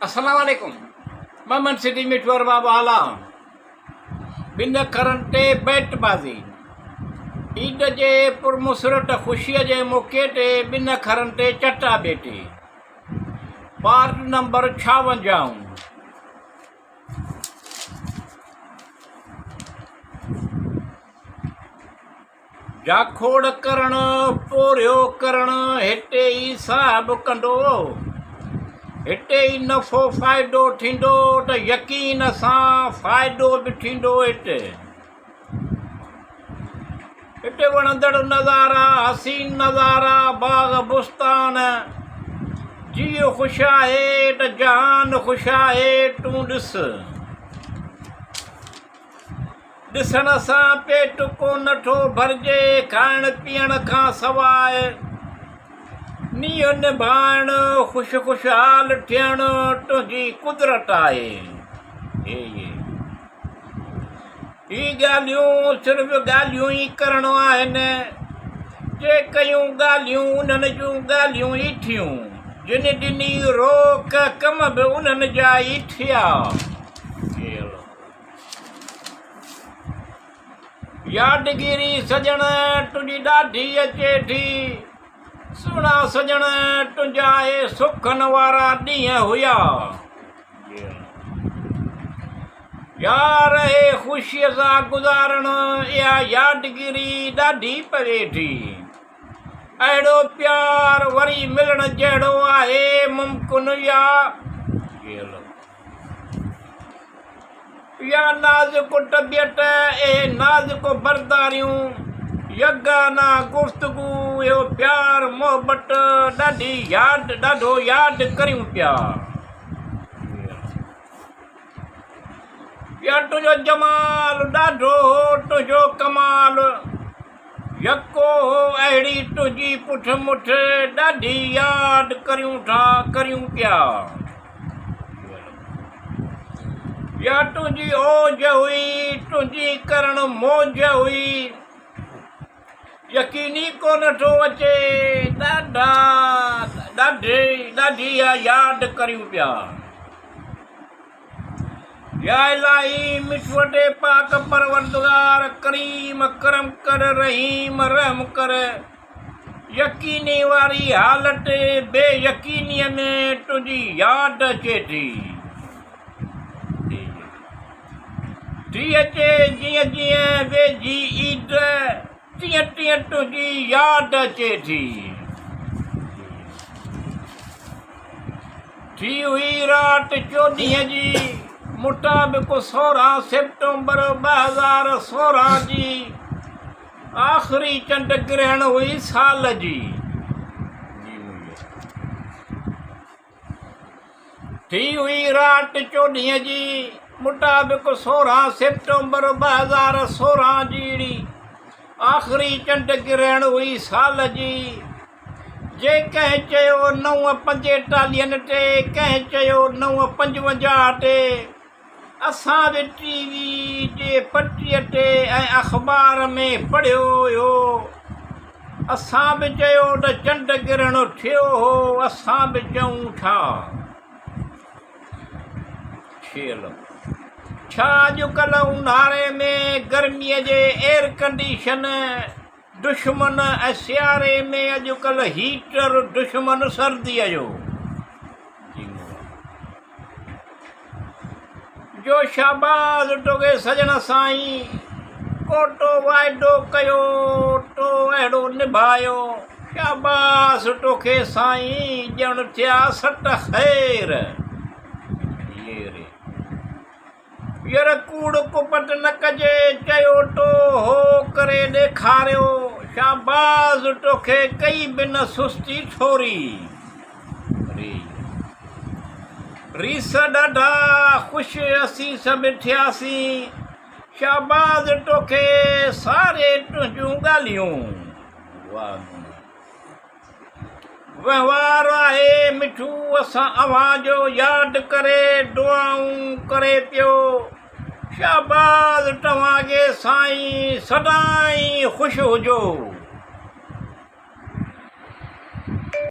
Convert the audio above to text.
Assalamualaikum. Maman Siti Mitwar Babala. Binda Karante Betbazi. Eid जे पुरमुसरत ख़ुशीअ जे मौक़े ते ॿिन खरनि ते चटा बेटी पार्ट नंबर 56। जाखोड़ करण पोरियो करण हिते ई साहिबु कंदो, हिते ई नफ़ो फ़ाइदो थींदो त यकीन सां फ़ाइदो बि थींदो। हिते वणंदड़ नज़ारा, हसीन नज़ारा, बाग़ बुस्तान, जियो ख़ुशि आहे त जहान ख़ुशि आहे। तूं ॾिसण सां पेट को नथो भरिजे, खाइण पीअण खां सवाइ नीह निभाइण, ख़ुशहाल थियण तुंहिंजी कुदरत आहे। ही ॻाल्हियूं सिर्फ़ु ॻाल्हियूं ई करणो आहिनि, जे कयूं ॻाल्हियूं उन्हनि जूं ॻाल्हियूं ई थियूं, जिन ॾिनी रोक कम बि उन्हनि जा ई थिया। यादगिरी सजण तुंहिंजी ॾाढी अचे थी, सुहिणा सजण तुंहिंजा हे सुखनि वारा ॾींहं हुया। यार हे ख़ुशीअ सां गुज़ारण इहा यादगिरी ॾाढी पवे थी। अहिड़ो प्यार वरी मिलण जहिड़ो आहे मुमकिन या नाज़ुक तबियत ऐं नाज़ुक बरदारियूं, यगाना गुफ़्तगू, इहो प्यार मोहबत ॾाढो यादि करियूं पिया। या तुंहिंजो जमाल ॾाढो हो, तुंहिंजो कमाल यको हो, अहिड़ी तुंहिंजी पुठ मुठ ॾाढी यादि करियूं पिया। या तुंहिंजी ओज हुई, तुंहिंजी करण मौज हुई, यकीनी कोन थो अचे, ॾाढी यादि करियूं पिया। या इलाही मिठवटे पाक परवरदिगार करीम करम कर, रहीम रहम कर, यकीनी वारी हालत बेयकीनीअ में तुंहिंजी यादि अचे थी अचे। जीअं जीअं वेझी ईद तीअं तीअं तुंहिंजी यादि अचे थी हुई राति 14 जी मुताबिक़ 16 सेप्टेम्बर 2016 जी आख़िरी चंड ग्रहण हुई साल जी। थी हुई राति 14 जी मुताबिक़ 16 सेप्टेम्बर 2016 जी आख़िरी चंड ग्रहण हुई साल जी। जे कंहिं चयो 9:45 ते, कंहिं चयो 9:55 ते, असां बि टीवी जे पटीअ ते ऐं अख़बार में पढ़ियो हुयो। असां बि चयो त चंड ग्रहण थियो हो, असां बि चऊं छा अॼुकल्ह ऊन्हारे में गर्मीअ जे एयर कंडीशन दुश्मन ऐं सियारे में अॼुकल्ह हीटर दुश्मन सर्दीअ जो शाबाज़ तोखे सजण साईं, कोटो वाइदो कयो तो अहिड़ो निभायो, शाबाज़ तोखे साईं, ॼण थिया 7 ख़ैर। यर कूड़ कुपट न कजे, चयो तो हो करे ॾेखारियो, शाबाज़ तोखे कई बि न सुस्ती थोरी। रीस ॾाढा ख़ुशि असीं सभु थियासीं, शाबाज़ तोखे सारे तुंहिंजूं ॻाल्हियूं। वहिंवार आहे मिठू असां अव्हां जो यादि करे दुआऊं करे पियो, शाबाज़ तव्हांखे साईं, सदाईं ख़ुशि हुजो।